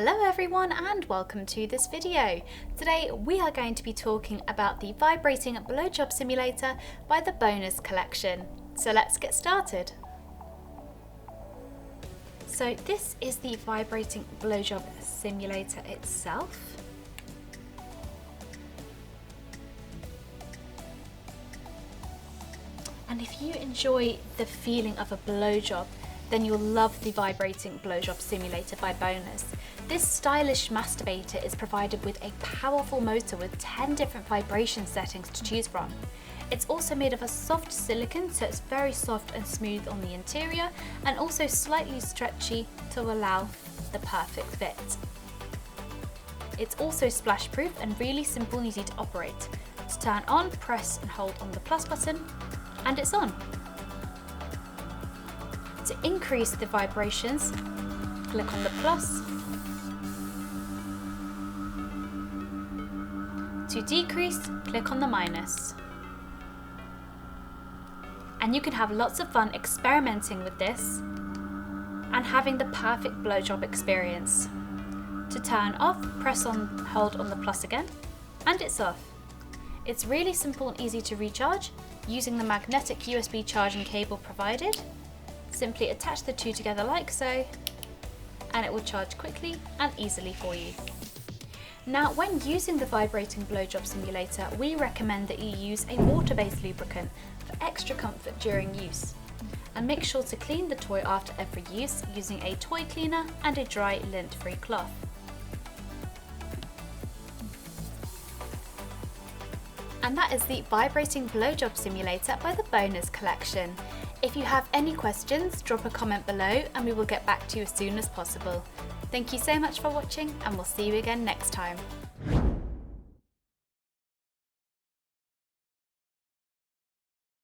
Hello everyone and welcome to this video. Today we are going to be talking about the Vibrating Blowjob Simulator by the B0NERS collection. So let's get started. So this is the Vibrating Blowjob Simulator itself. And if you enjoy the feeling of a blowjob, then you'll love the Vibrating Blowjob Simulator by B0NERS. This stylish masturbator is provided with a powerful motor with 10 different vibration settings to choose from. It's also made of a soft silicone, so it's very soft and smooth on the interior, and also slightly stretchy to allow the perfect fit. It's also splash proof and really simple and easy to operate. To turn on, press and hold on the plus button, and it's on. To increase the vibrations, click on the plus. To decrease, click on the minus. And you can have lots of fun experimenting with this and having the perfect blowjob experience. To turn off, press on, hold on the plus again, and it's off. It's really simple and easy to recharge using the magnetic USB charging cable provided. Simply attach the two together like so, and it will charge quickly and easily for you. Now, when using the Vibrating Blowjob Simulator, we recommend that you use a water-based lubricant for extra comfort during use. And make sure to clean the toy after every use using a toy cleaner and a dry lint-free cloth. And that is the Vibrating Blowjob Simulator by the B0NERS collection. If you have any questions, drop a comment below and we will get back to you as soon as possible. Thank you so much for watching and we'll see you again next time.